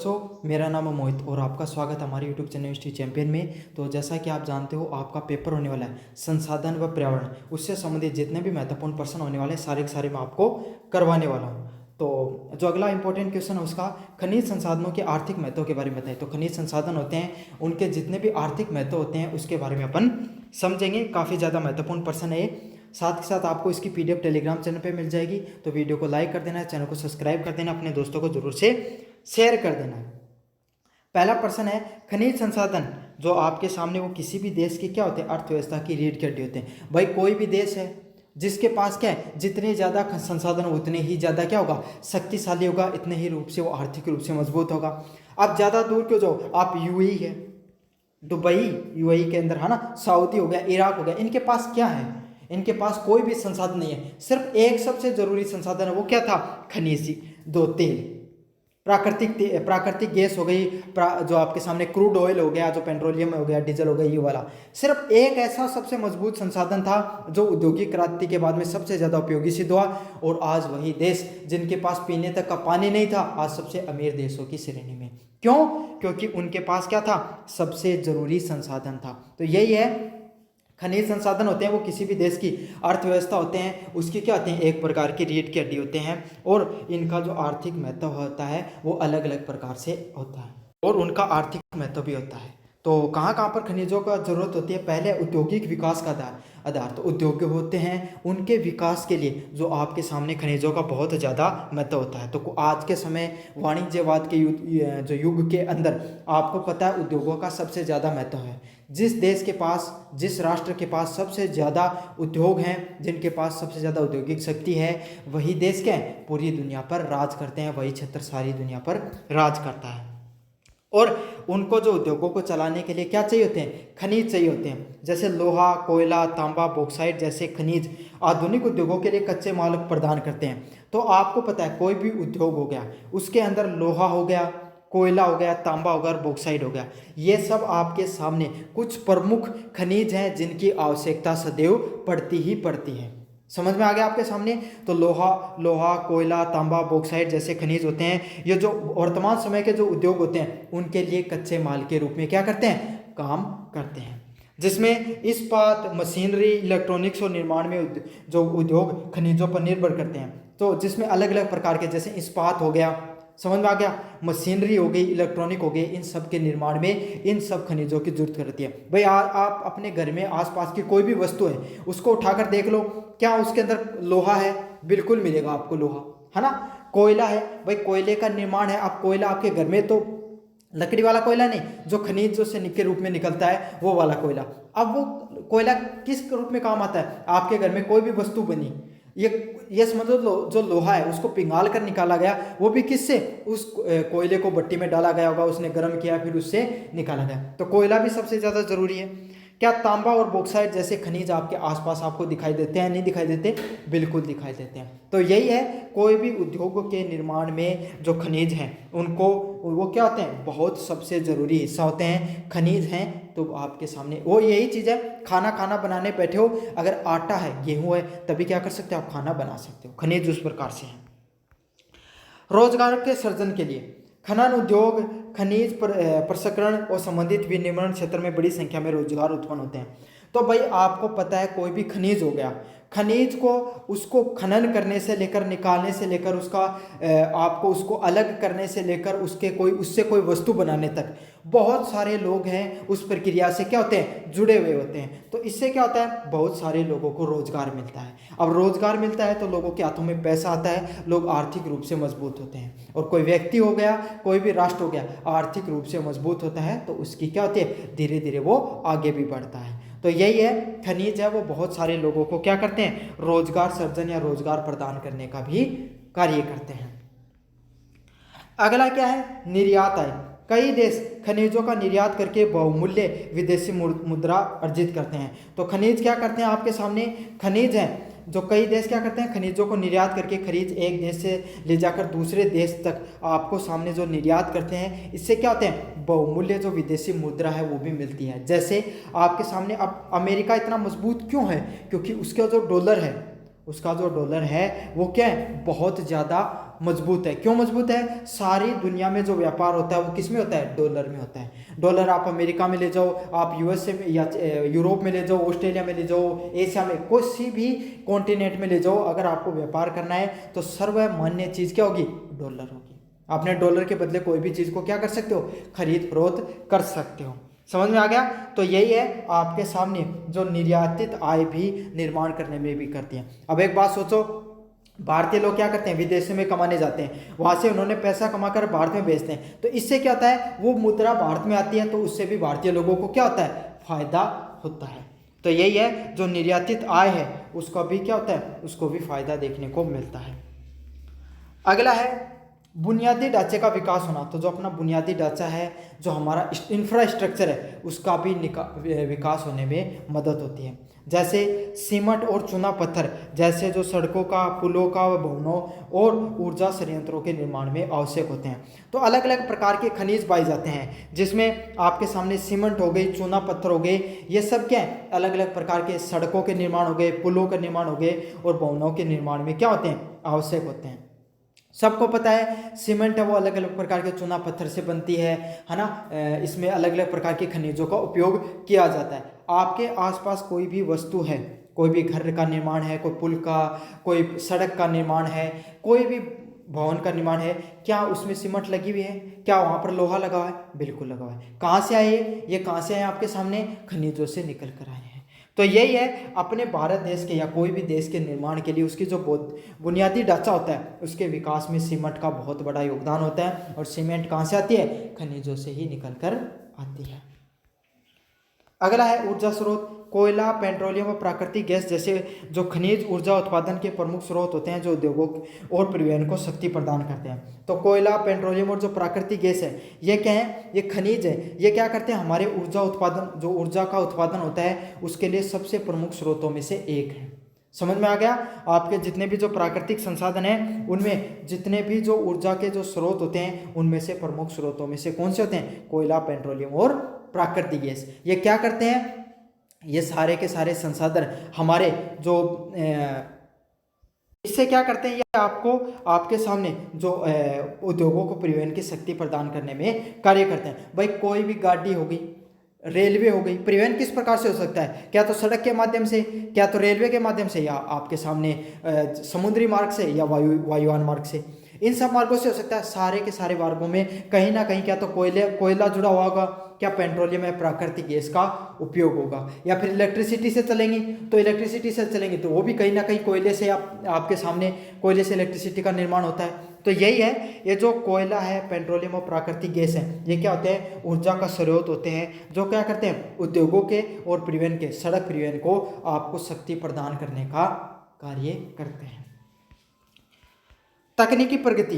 बच्चों, मेरा नाम है मोहित और आपका स्वागत है हमारे यूट्यूब चैनल हिस्ट्री चैंपियन में। तो जैसा कि आप जानते हो, आपका पेपर होने वाला है संसाधन व पर्यावरण, उससे संबंधित जितने भी महत्वपूर्ण प्रश्न होने वाले हैं सारे के सारे मैं आपको करवाने वाला हूँ। तो जो अगला इंपॉर्टेंट क्वेश्चन है उसका खनिज संसाधनों के आर्थिक महत्व के बारे में बताएं। तो खनिज संसाधन होते हैं, उनके जितने भी आर्थिक महत्व होते हैं उसके बारे में अपन समझेंगे। काफ़ी ज़्यादा महत्वपूर्ण प्रश्न है ये। साथ के साथ आपको इसकी पीडीएफ टेलीग्राम चैनल पे मिल जाएगी। तो वीडियो को लाइक कर देना, चैनल को सब्सक्राइब कर देना, अपने दोस्तों को जरूर से शेयर कर देना। पहला प्रश्न है, खनिज संसाधन जो आपके सामने वो किसी भी देश की क्या होते हैं, अर्थव्यवस्था की रीढ़ की हड्डी होते हैं। भाई कोई भी देश है जिसके पास क्या है, जितने ज़्यादा संसाधन उतने ही ज़्यादा क्या होगा, शक्तिशाली होगा, इतने ही रूप से वो आर्थिक रूप से मजबूत होगा। आप ज़्यादा दूर क्यों जाओ, आप यूएई है, दुबई यूएई के अंदर है ना, सऊदी हो गया, इराक हो गया, इनके पास क्या है, इनके पास कोई भी संसाधन नहीं है। सिर्फ एक सबसे जरूरी संसाधन है, वो क्या था, खनिज, दो तेल, प्राकृतिक गैस हो गई, जो आपके सामने क्रूड ऑयल हो गया, जो पेट्रोलियम हो गया, डीजल हो गया, ये वाला। सिर्फ एक ऐसा सबसे मजबूत संसाधन था जो औद्योगिक क्रांति के बाद में सबसे ज़्यादा उपयोगी सिद्ध हुआ। और आज वही देश जिनके पास पीने तक का पानी नहीं था, आज सबसे अमीर देशों की श्रेणी में। क्यों? क्योंकि उनके पास क्या था, सबसे जरूरी संसाधन था। तो यही है, खनिज संसाधन होते हैं वो किसी भी देश की अर्थव्यवस्था होते हैं, उसकी क्या होते हैं, एक प्रकार की रीढ़ की हड्डी होते हैं। और इनका जो आर्थिक महत्व होता है वो अलग अलग प्रकार से होता है और उनका आर्थिक महत्व भी होता है। तो कहाँ कहाँ पर खनिजों का जरूरत होती है, पहले औद्योगिक विकास का आधार तो उद्योग होते हैं, उनके विकास के लिए जो आपके सामने खनिजों का बहुत ज़्यादा महत्व होता है। तो आज के समय वाणिज्यवाद के जो युग के अंदर आपको पता है उद्योगों का सबसे ज़्यादा महत्व है। जिस देश के पास, जिस राष्ट्र के पास सबसे ज़्यादा उद्योग हैं, जिनके पास सबसे ज़्यादा औद्योगिक शक्ति है, वही देश क्या है, पूरी दुनिया पर राज करते हैं, वही क्षेत्र सारी दुनिया पर राज करता है। और उनको जो उद्योगों को चलाने के लिए क्या चाहिए होते हैं, खनिज चाहिए होते हैं। जैसे लोहा, कोयला, तांबा, बॉक्साइट जैसे खनिज आधुनिक उद्योगों के लिए कच्चे माल प्रदान करते हैं। तो आपको पता है कोई भी उद्योग हो गया, उसके अंदर लोहा हो गया, कोयला हो गया, तांबा हो गया और बॉक्साइट हो गया, ये सब आपके सामने कुछ प्रमुख खनिज हैं जिनकी आवश्यकता सदैव पड़ती ही पड़ती है। समझ में आ गया आपके सामने। तो लोहा, कोयला, तांबा, बॉक्साइट जैसे खनिज होते हैं, ये जो वर्तमान समय के जो उद्योग होते हैं उनके लिए कच्चे माल के रूप में क्या करते हैं, काम करते हैं। जिसमें इस्पात, मशीनरी, इलेक्ट्रॉनिक्स और निर्माण में जो उद्योग खनिजों पर निर्भर करते हैं। तो जिसमें अलग अलग प्रकार के, जैसे इस्पात हो गया, समझ में आ गया, मशीनरी हो गई, इलेक्ट्रॉनिक हो गई, इन सब के निर्माण में इन सब खनिजों की जरूरत रहती है। भाई आप अपने घर में आसपास की कोई भी वस्तु है उसको उठाकर देख लो, क्या उसके अंदर लोहा है, बिल्कुल मिलेगा आपको लोहा, है ना। कोयला है, भाई कोयले का निर्माण है, आप कोयला आपके घर में, तो लकड़ी वाला कोयला नहीं, जो खनिज से के रूप में निकलता है वो वाला कोयला। अब वो कोयला किस रूप में काम आता है, आपके घर में कोई भी वस्तु बनी, ये समझ लो जो लोहा है उसको पिघाल कर निकाला गया, वो भी किससे, उस कोयले को भट्टी में डाला गया होगा, उसने गर्म किया फिर उससे निकाला गया। तो कोयला भी सबसे ज़्यादा जरूरी है। क्या तांबा और बॉक्साइट जैसे खनिज आपके आसपास आपको दिखाई देते हैं, नहीं दिखाई देते, बिल्कुल दिखाई देते हैं। तो यही है, कोई भी उद्योग के निर्माण में जो खनिज हैं उनको, वो क्या होते हैं, बहुत सबसे ज़रूरी हिस्सा होते हैं, खनिज हैं। तो आपके सामने वो यही चीज़ है, खाना बनाने बैठे हो, अगर आटा है, गेहूँ है, तभी क्या कर सकते हो, आप खाना बना सकते हो। खनिज उस प्रकार से हैं। रोजगार के सृजन के लिए खनन उद्योग, खनिज प्रसंस्करण और संबंधित विनिर्माण क्षेत्र में बड़ी संख्या में रोजगार उत्पन्न होते हैं। तो भाई आपको पता है कोई भी खनिज हो गया, खनिज को उसको खनन करने से लेकर, निकालने से लेकर, उसका आपको उसको अलग करने से लेकर उससे कोई वस्तु बनाने तक बहुत सारे लोग हैं उस प्रक्रिया से क्या होते हैं, जुड़े हुए होते हैं। तो इससे क्या होता है, बहुत सारे लोगों को रोजगार मिलता है। अब रोजगार मिलता है तो लोगों के हाथों में पैसा आता है, लोग आर्थिक रूप से मजबूत होते हैं। और कोई व्यक्ति हो गया, कोई भी राष्ट्र हो गया, आर्थिक रूप से मजबूत होता है तो उसकी क्या होती है, धीरे धीरे वो आगे भी बढ़ता है। तो यही है, खनिज है वो बहुत सारे लोगों को क्या करते हैं, रोजगार सर्जन या रोजगार प्रदान करने का भी कार्य करते हैं। अगला क्या है, निर्यात आय। कई देश खनिजों का निर्यात करके बहुमूल्य विदेशी मुद्रा अर्जित करते हैं। तो खनिज क्या करते हैं, आपके सामने खनिज हैं जो कई देश क्या करते हैं, खनिजों को निर्यात करके खनिज एक देश से ले जाकर दूसरे देश तक आपको सामने जो निर्यात करते हैं, इससे क्या होते हैं, बहुमूल्य जो विदेशी मुद्रा है वो भी मिलती है। जैसे आपके सामने अब अमेरिका इतना मजबूत क्यों है, क्योंकि उसका जो डॉलर है वो क्या है, बहुत ज़्यादा मजबूत है। क्यों मजबूत है? सारी दुनिया में जो व्यापार होता है वो किस में होता है? डॉलर में होता है। डॉलर आप अमेरिका में ले जाओ, आप यूएसए में या यूरोप में ले जाओ, ऑस्ट्रेलिया में ले जाओ, एशिया में किसी भी कॉन्टिनेंट में ले जाओ, अगर आपको व्यापार करना है तो सर्वमान्य चीज़ क्या होगी? डॉलर होगी। आपने डॉलर के बदले कोई भी चीज़ को क्या कर सकते हो? खरीद फरोख्त कर सकते हो। समझ में आ गया? तो यही है आपके सामने जो निर्यातित आय भी निर्माण करने में भी करती है। अब एक बात सोचो, भारतीय लोग क्या करते हैं? विदेश में कमाने जाते हैं, वहां से उन्होंने पैसा कमाकर भारत में बेचते हैं, तो इससे क्या होता है? वो मुद्रा भारत में आती है, तो उससे भी भारतीय लोगों को क्या होता है? फायदा होता है। तो यही है, जो निर्यातित आय है उसका भी क्या होता है? उसको भी फायदा देखने को मिलता है। अगला है बुनियादी ढांचे का विकास होना। तो जो अपना बुनियादी ढांचा है, जो हमारा इंफ्रास्ट्रक्चर है, उसका भी विकास होने में मदद होती है। जैसे सीमेंट और चूना पत्थर जैसे जो सड़कों का, पुलों का, भवनों और ऊर्जा संयंत्रों के निर्माण में आवश्यक होते हैं। तो अलग अलग प्रकार के खनिज पाए जाते हैं, जिसमें आपके सामने सीमेंट हो गई, चूना पत्थर हो गए, ये सब क्या है? अलग अलग प्रकार के सड़कों के निर्माण हो गए, पुलों के निर्माण हो गए और भवनों के निर्माण में क्या होते हैं? आवश्यक होते हैं। सबको पता है सीमेंट है वो अलग अलग प्रकार के चूना पत्थर से बनती है ना। इसमें अलग अलग प्रकार के खनिजों का उपयोग किया जाता है। आपके आसपास कोई भी वस्तु है, कोई भी घर का निर्माण है, कोई पुल का, कोई सड़क का निर्माण है, कोई भी भवन का निर्माण है, क्या उसमें सीमेंट लगी हुई है? क्या वहाँ पर लोहा लगा हुआ है? बिल्कुल लगा हुआ है। कहाँ से आए ये? कहाँ से आए? आपके सामने खनिजों से निकल कर आए हैं। तो यही है, अपने भारत देश के या कोई भी देश के निर्माण के लिए उसकी जो बुनियादी ढांचा होता है, उसके विकास में सीमेंट का बहुत बड़ा योगदान होता है। और सीमेंट कहाँ से आती है? खनिजों से ही निकल कर आती है। अगला है ऊर्जा स्रोत। कोयला, पेट्रोलियम और प्राकृतिक गैस जैसे जो खनिज ऊर्जा उत्पादन के प्रमुख स्रोत होते हैं, जो उद्योगों और परिवहन को शक्ति प्रदान करते हैं। तो कोयला, पेट्रोलियम और जो प्राकृतिक गैस है, ये क्या है? ये खनिज है। ये क्या करते हैं? हमारे ऊर्जा उत्पादन, जो ऊर्जा का उत्पादन होता है, उसके लिए सबसे प्रमुख स्रोतों में से एक है। समझ में आ गया? आपके जितने भी जो प्राकृतिक संसाधन हैं, उनमें जितने भी जो ऊर्जा के जो स्रोत होते हैं, उनमें से प्रमुख स्रोतों में से कौन से होते हैं? कोयला, पेट्रोलियम और प्राकृतिक गैस। ये क्या करते हैं? ये सारे के सारे संसाधन हमारे जो इससे क्या करते हैं? ये आपको आपके सामने जो उद्योगों को परिवहन की शक्ति प्रदान करने में कार्य करते हैं। भाई कोई भी गाड़ी होगी, रेलवे हो गई, परिवहन किस प्रकार से हो सकता है? क्या तो सड़क के माध्यम से, क्या तो रेलवे के माध्यम से, या आपके सामने समुद्री मार्ग से, या वायुयान मार्ग से। इन सब मार्गों से हो सकता है। सारे के सारे मार्गों में कहीं ना कहीं क्या तो कोयला जुड़ा हुआ होगा, क्या पेट्रोलियम या प्राकृतिक गैस का उपयोग होगा, या फिर इलेक्ट्रिसिटी से चलेंगी तो इलेक्ट्रिसिटी से चलेंगी तो वो भी कहीं ना कहीं कोयले से, आपके सामने कोयले से इलेक्ट्रिसिटी का निर्माण होता है। तो यही है, ये जो कोयला है, पेट्रोलियम और प्राकृतिक गैस है, ये क्या होते हैं? ऊर्जा का स्रोत होते हैं, जो क्या करते हैं? उद्योगों के और परिवहन के, सड़क परिवहन को आपको शक्ति प्रदान करने का कार्य करते हैं। तकनीकी प्रगति।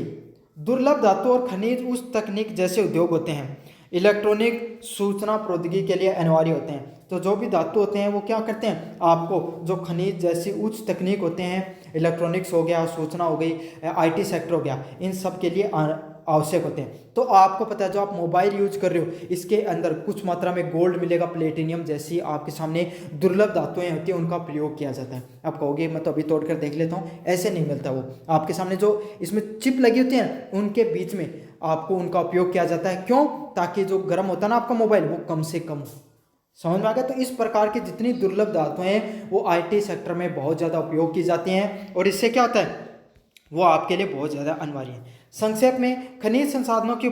दुर्लभ धातु और खनिज उस तकनीक जैसे उद्योग होते हैं, इलेक्ट्रॉनिक सूचना प्रौद्योगिकी के लिए अनिवार्य होते हैं। तो जो भी धातु होते हैं वो क्या करते हैं? आपको जो खनिज जैसी उच्च तकनीक होते हैं, इलेक्ट्रॉनिक्स हो गया, सूचना हो गई, आईटी सेक्टर हो गया, इन सब के लिए आवश्यक होते हैं। तो आपको पता है, जो आप मोबाइल यूज कर रहे हो, इसके अंदर कुछ मात्रा में गोल्ड मिलेगा, प्लेटिनियम जैसी आपके सामने दुर्लभ धातुएं होती हैं, उनका प्रयोग किया जाता है। आप कहोगे मैं तो अभी तोड़ कर देख लेता हूँ, ऐसे नहीं मिलता। वो आपके सामने जो इसमें चिप लगी होती है, उनके बीच में आपको उनका उपयोग किया जाता है। क्यों? ताकि जो गर्म होता है ना आपका मोबाइल, वो कम से कम। समझ में आ गया? तो इस प्रकार की जितनी दुर्लभ धातुएं हैं, वो आईटी सेक्टर में बहुत ज़्यादा उपयोग की जाती हैं, और इससे क्या होता है? वो आपके लिए बहुत ज़्यादा अनिवार्य है। संक्षेप में, खनिज संसाधनों की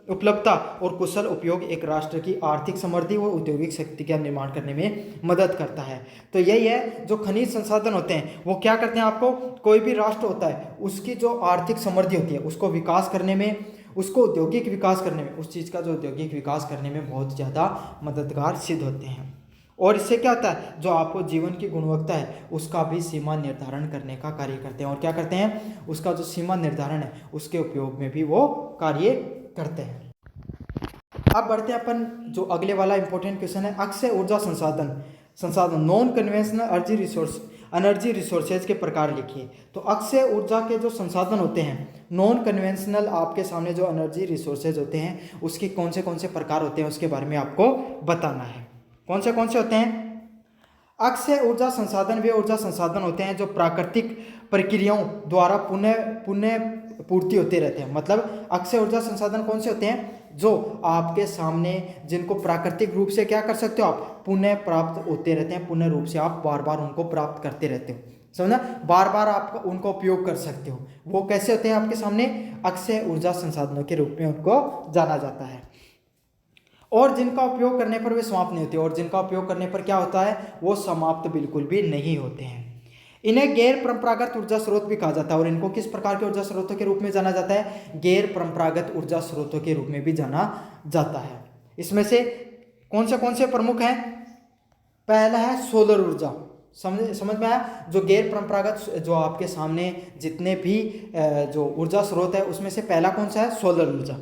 उपलब्धता और कुशल उपयोग एक राष्ट्र की आर्थिक समृद्धि व औद्योगिक शक्ति का निर्माण करने में मदद करता है। तो यही है, जो खनिज संसाधन होते हैं वो क्या करते हैं? आपको, कोई भी राष्ट्र होता है, उसकी जो आर्थिक समृद्धि होती है, उसको विकास करने में, उसको औद्योगिक विकास करने में, उस चीज़ का जो औद्योगिक विकास करने में बहुत ज़्यादा मददगार सिद्ध होते हैं। और इससे क्या होता है? जो आपको जीवन की गुणवत्ता है, उसका भी सीमा निर्धारण करने का कार्य करते हैं। और क्या करते हैं? उसका जो सीमा निर्धारण है, उसके उपयोग में भी वो कार्य करते हैं। अब बढ़ते हैं अपन जो अगले वाला इंपॉर्टेंट क्वेश्चन है, अक्षय ऊर्जा संसाधन नॉन कन्वेंशनल एनर्जी रिसोर्सेज के प्रकार लिखिए। तो अक्षय ऊर्जा के जो संसाधन होते हैं, नॉन कन्वेंशनल आपके सामने जो एनर्जी रिसोर्सेज होते हैं, उसके कौन से प्रकार होते हैं, उसके बारे में आपको बताना है। कौन से होते हैं? अक्षय ऊर्जा संसाधन वे ऊर्जा संसाधन होते हैं जो प्राकृतिक प्रक्रियाओं द्वारा पुनः पूर्ति होते रहते हैं। मतलब अक्षय ऊर्जा संसाधन कौन से होते हैं? जो आपके सामने जिनको प्राकृतिक रूप से क्या कर सकते हो आप, पुनः प्राप्त होते रहते हैं, पुनः रूप से आप बार बार उनको प्राप्त करते रहते हो, समझना, बार बार आप उनका उपयोग कर सकते हो। वो कैसे होते हैं आपके सामने? अक्षय ऊर्जा संसाधनों के रूप में उनको जाना जाता है। और जिनका उपयोग करने पर वे समाप्त नहीं होते, और जिनका उपयोग करने पर क्या होता है? वो समाप्त बिल्कुल भी नहीं होते हैं। इन्हें गैर परंपरागत ऊर्जा स्रोत भी कहा जाता है। और इनको किस प्रकार के ऊर्जा स्रोतों के रूप में जाना जाता है? गैर परंपरागत ऊर्जा स्रोतों के रूप में भी जाना जाता है। इसमें से कौन से प्रमुख हैं? पहला है सोलर ऊर्जा। समझ में आया? जो गैर परंपरागत, जो आपके सामने जितने भी जो ऊर्जा स्रोत है उसमें से पहला कौन सा है? सोलर ऊर्जा।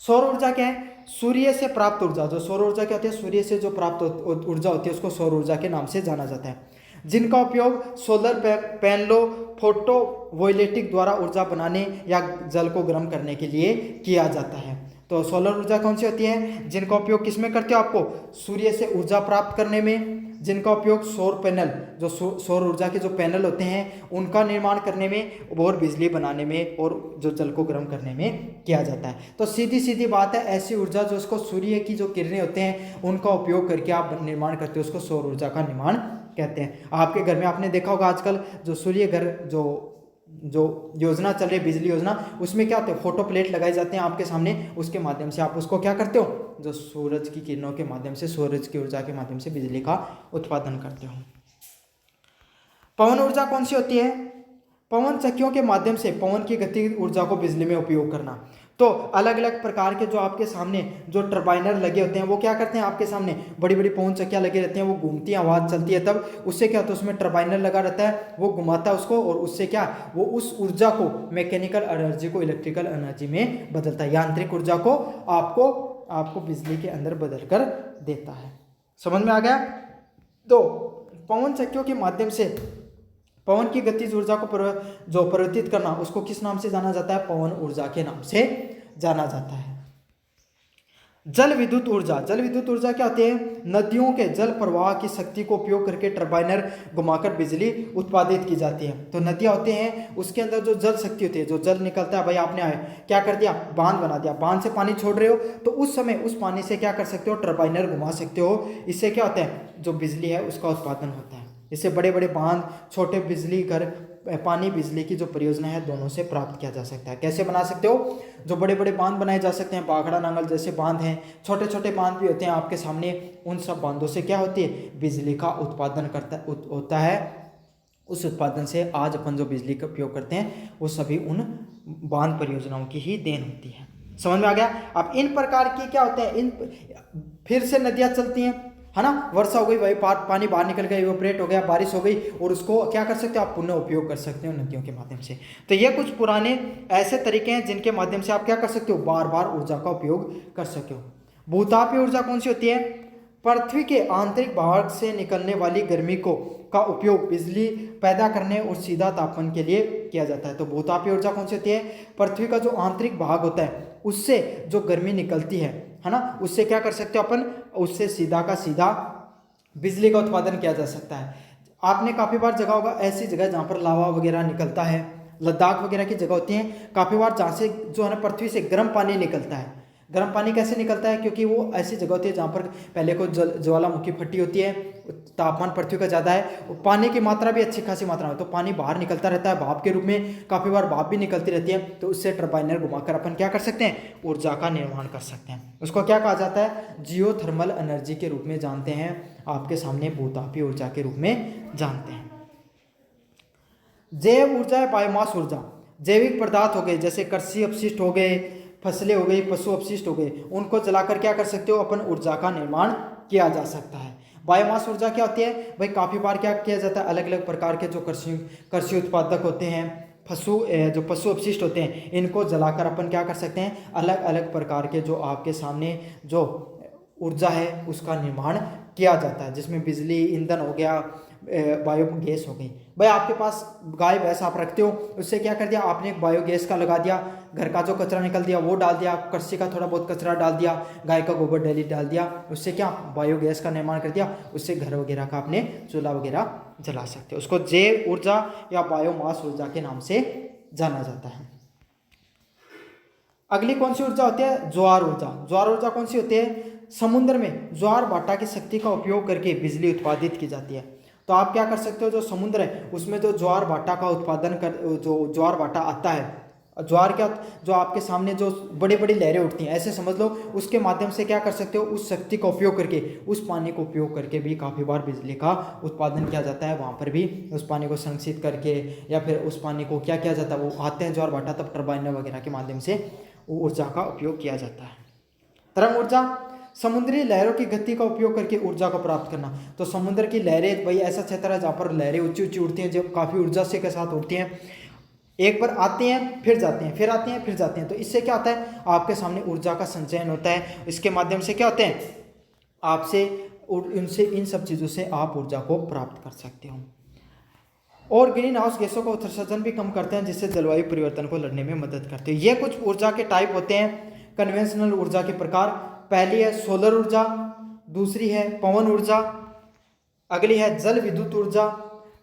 सौर ऊर्जा क्या है? सूर्य से प्राप्त ऊर्जा। जो सौर ऊर्जा क्या होती है? सूर्य से जो प्राप्त ऊर्जा होती है उसको सौर ऊर्जा के नाम से जाना जाता है, जिनका उपयोग सोलर पैनलों, फोटोवोल्टिक द्वारा ऊर्जा बनाने या जल को गर्म करने के लिए किया जाता है। तो सोलर ऊर्जा कौन सी होती है? जिनका उपयोग किस में करते हो? आपको सूर्य से ऊर्जा प्राप्त करने में, जिनका उपयोग सौर पैनल, जो सौर ऊर्जा के जो पैनल होते हैं उनका निर्माण करने में और बिजली बनाने में और जो जल को गर्म करने में किया जाता है। तो सीधी सीधी बात है, ऐसी ऊर्जा जो उसको सूर्य की जो किरणें होते हैं उनका उपयोग करके आप निर्माण करते हो उसको सौर ऊर्जा का निर्माण कहते हैं। आपके घर में आपने देखा होगा आजकल जो सूर्य घर जो योजना चल रही है, बिजली योजना, उसमें क्या होता है? फोटो प्लेट लगाए जाते हैं आपके सामने, उसके माध्यम से आप उसको क्या करते हो? जो सूरज की किरणों के माध्यम से, सूरज की ऊर्जा के माध्यम से बिजली का उत्पादन करते हो। पवन ऊर्जा कौन सी होती है? पवन चक्कियों के माध्यम से पवन की गति ऊर्जा को बिजली में उपयोग करना। तो अलग अलग प्रकार के जो आपके सामने जो टर्बाइनर लगे होते हैं वो क्या करते हैं? आपके सामने बड़ी बड़ी पवन चक्कियां लगी रहती हैं, वो घूमती हैं, आवाज़ चलती है, तब उससे क्या होता है? उसमें टर्बाइनर लगा रहता है, वो घुमाता है उसको, और उससे क्या, वो उस ऊर्जा को, मैकेनिकल एनर्जी को इलेक्ट्रिकल एनर्जी में बदलता है, यांत्रिक ऊर्जा को आपको बिजली के अंदर बदल कर देता है। समझ में आ गया? तो पवन चक्कियों के माध्यम से पवन की गतिज ऊर्जा को जो परिवर्तित करना, उसको किस नाम से जाना जाता है? पवन ऊर्जा के नाम से जाना जाता है। जल विद्युत ऊर्जा। जल विद्युत ऊर्जा क्या होती है? नदियों के जल प्रवाह की शक्ति को उपयोग करके टर्बाइनर घुमाकर बिजली उत्पादित की जाती है। तो नदियाँ होती हैं, उसके अंदर जो जल शक्ति होती है, जो जल निकलता है, भाई आपने क्या कर दिया? बांध बना दिया, बांध से पानी छोड़ रहे हो, तो उस समय उस पानी से क्या कर सकते हो? टर्बाइनर घुमा सकते हो। इससे क्या होता है? जो बिजली है उसका उत्पादन होता है। इससे बड़े बड़े बांध, छोटे बिजली घर, पानी बिजली की जो परियोजना है दोनों से प्राप्त किया जा सकता है। कैसे बना सकते हो? जो बड़े बड़े बांध बनाए जा सकते हैं, बाखड़ा नांगल जैसे बांध हैं, छोटे छोटे बांध भी होते हैं आपके सामने, उन सब बांधों से क्या होती है? बिजली का उत्पादन होता है। उस उत्पादन से आज अपन जो बिजली का उपयोग करते हैं वो सभी उन बांध परियोजनाओं की ही देन होती है। समझ में आ गया? अब इन प्रकार की क्या होते हैं? फिर से नदियाँ चलती हैं, है ना, वर्षा हो गई, वही पानी बाहर निकल गया, इवेपोरेट हो गया, बारिश हो गई, और उसको क्या कर सकते हो? आप पुनः उपयोग कर सकते हो नदियों के माध्यम से। तो ये कुछ पुराने ऐसे तरीके हैं जिनके माध्यम से आप क्या कर सकते हो? बार बार ऊर्जा का उपयोग कर सके हो। भूतापीय ऊर्जा कौन सी होती है? पृथ्वी के आंतरिक भाग से निकलने वाली गर्मी का उपयोग बिजली पैदा करने और सीधा तापमान के लिए किया जाता है। तो भूतापीय ऊर्जा कौन सी होती है? पृथ्वी का जो आंतरिक भाग होता है उससे जो गर्मी निकलती है ना, उससे क्या कर सकते हो अपन? उससे सीधा का सीधा बिजली का उत्पादन किया जा सकता है। आपने काफ़ी बार जगह होगा ऐसी जगह जहाँ पर लावा वगैरह निकलता है, लद्दाख वगैरह की जगह होती हैं काफ़ी बार, जहाँ से जो है ना पृथ्वी से गर्म पानी निकलता है। गर्म पानी कैसे निकलता है? क्योंकि वो ऐसी जगह होती है जहाँ पर पहले को ज्वालामुखी फटी होती है, तापमान पृथ्वी का ज़्यादा है, पानी की मात्रा भी अच्छी खासी मात्रा में, तो पानी बाहर निकलता रहता है भाप के रूप में, काफ़ी बार भाप भी निकलती रहती है। तो उससे टर्बाइनर घुमाकर अपन क्या कर सकते हैं? ऊर्जा का निर्माण कर सकते हैं। उसको क्या कहा जाता है? जियोथर्मल एनर्जी के रूप में जानते हैं, आपके सामने भूतापीय ऊर्जा के रूप में जानते हैं। जैव ऊर्जा है बायोमास ऊर्जा। जैविक पदार्थ हो गए जैसे कृषि अपशिष्ट हो गए, फसलें हो गई, पशु अपशिष्ट हो गए, उनको जलाकर क्या कर सकते हो? अपन ऊर्जा का निर्माण किया जा सकता है। बायोमास ऊर्जा क्या होती है? भाई काफ़ी बार क्या किया जाता है? अलग अलग प्रकार के जो कृषि उत्पादक होते हैं, जो पशु अपशिष्ट होते हैं, इनको जलाकर अपन क्या कर सकते हैं? अलग अलग प्रकार के जो आपके सामने जो ऊर्जा है उसका निर्माण किया जाता है, जिसमें बिजली, ईंधन हो गया, बायोगैस हो गई। भाई आपके पास गाय भैंस आप रखते हो, उससे क्या कर दिया आपने? एक बायोगैस का लगा दिया, घर का जो कचरा निकल दिया वो डाल दिया, कृषि का थोड़ा बहुत कचरा डाल दिया, गाय का गोबर डेली डाल दिया, उससे क्या बायोगैस का निर्माण कर दिया, उससे घर वगैरह का आपने चूल्हा वगैरह जला सकते हो। उसको जैव ऊर्जा या बायोमास ऊर्जा के नाम से जाना जाता है। अगली कौन सी ऊर्जा होती है? ज्वार ऊर्जा। ज्वार ऊर्जा कौन सी होती है? समुद्र में ज्वार भाटा की शक्ति का उपयोग करके बिजली उत्पादित की जाती है। तो आप क्या कर सकते हो, जो समुद्र है उसमें जो ज्वार भाटा का उत्पादन कर, जो ज्वार भाटा आता है, ज्वार क्या, जो आपके सामने जो बड़ी बड़ी लहरें उठती हैं ऐसे समझ लो, उसके माध्यम से क्या कर सकते हो, उस शक्ति का उपयोग करके, उस पानी को उपयोग करके भी काफ़ी बार बिजली का उत्पादन किया जाता है। वहाँ पर भी उस पानी को संरक्षित करके या फिर उस पानी को क्या किया जाता है, वो आते हैं ज्वार भाटा, तब टरबाइन वगैरह के माध्यम से ऊर्जा का उपयोग किया जाता है। तरंग ऊर्जा, समुद्री लहरों की गति का उपयोग करके ऊर्जा को प्राप्त करना। तो समुद्र की लहरें भाई ऐसा क्षेत्र है जहाँ पर लहरें ऊंची ऊंची उड़ती हैं, जो काफ़ी ऊर्जा से के साथ उड़ती हैं, एक बार आती हैं फिर जाती हैं, फिर आती हैं फिर जाती हैं। तो इससे क्या होता है, आपके सामने ऊर्जा का संचयन होता है। इसके माध्यम से क्या होते हैं, आपसे उनसे इन सब चीज़ों से आप ऊर्जा को प्राप्त कर सकते हो। और ग्रीन हाउस गैसों का उत्सर्जन भी कम करते हैं, जिससे जलवायु परिवर्तन को लड़ने में मदद करते हैं। ये कुछ ऊर्जा के टाइप होते हैं, कन्वेंशनल ऊर्जा के प्रकार। पहली है सोलर ऊर्जा, दूसरी है पवन ऊर्जा, अगली है जल विद्युत ऊर्जा।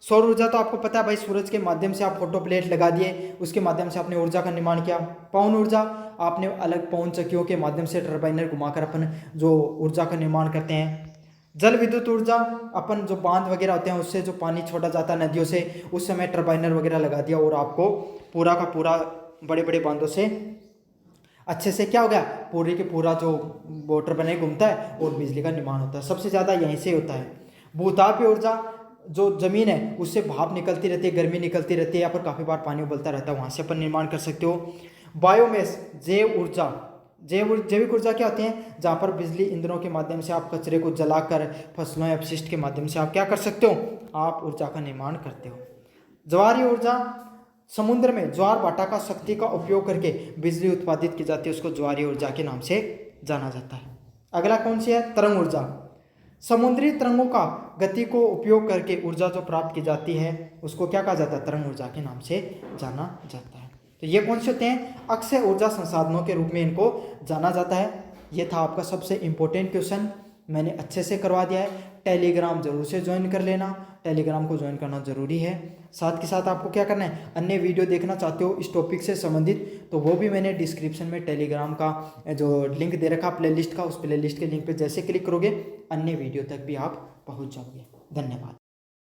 सौर ऊर्जा तो आपको पता है भाई, सूरज के माध्यम से आप फोटो प्लेट लगा दिए, उसके माध्यम से आपने ऊर्जा का निर्माण किया। पवन ऊर्जा, आपने अलग पवन चक्कियों के माध्यम से टर्बाइनर घुमाकर अपन जो ऊर्जा का निर्माण करते हैं। जल विद्युत ऊर्जा, अपन जो बांध वगैरह होते हैं उससे जो पानी छोड़ा जाता है नदियों से, उस समय टर्बाइनर वगैरह लगा दिया और आपको पूरा का पूरा बड़े बड़े बांधों से अच्छे से क्या हो गया, पूरे के पूरा जो वो टर्बाइनर घूमता है और बिजली का निर्माण होता है। सबसे ज़्यादा यहीं से होता है। भूतापीय ऊर्जा, जो जमीन है उससे भाप निकलती रहती है, गर्मी निकलती रहती है, या फिर काफ़ी बार पानी उबलता रहता है, वहाँ से अपन निर्माण कर सकते हो। बायोमेस, जैव ऊर्जा। जैविक ऊर्जा क्या होती है, जहाँ पर बिजली ईंधनों के माध्यम से आप कचरे को जलाकर फसलों या अपशिष्ट के माध्यम से आप क्या कर सकते हो, आप ऊर्जा का निर्माण करते हो। ज्वारीय ऊर्जा, समुद्र में ज्वार भाटा का शक्ति का उपयोग करके बिजली उत्पादित की जाती है, उसको ज्वारीय ऊर्जा के नाम से जाना जाता है। अगला कौन सी है? तरंग ऊर्जा। समुद्री तरंगों का गति को उपयोग करके ऊर्जा जो प्राप्त की जाती है उसको क्या कहा जाता है, तरंग ऊर्जा के नाम से जाना जाता है। तो ये कौन से होते हैं? अक्षय ऊर्जा संसाधनों के रूप में इनको जाना जाता है। ये था आपका सबसे इम्पोर्टेंट क्वेश्चन, मैंने अच्छे से करवा दिया है। टेलीग्राम जरूर से ज्वाइन कर लेना, टेलीग्राम को ज्वाइन करना जरूरी है। साथ के साथ आपको क्या करना है, अन्य वीडियो देखना चाहते हो इस टॉपिक से संबंधित, तो वो भी मैंने डिस्क्रिप्शन में टेलीग्राम का जो लिंक दे रखा प्लेलिस्ट का, उस प्लेलिस्ट के लिंक पे जैसे क्लिक करोगे अन्य वीडियो तक भी आप पहुंच जाओगे। धन्यवाद।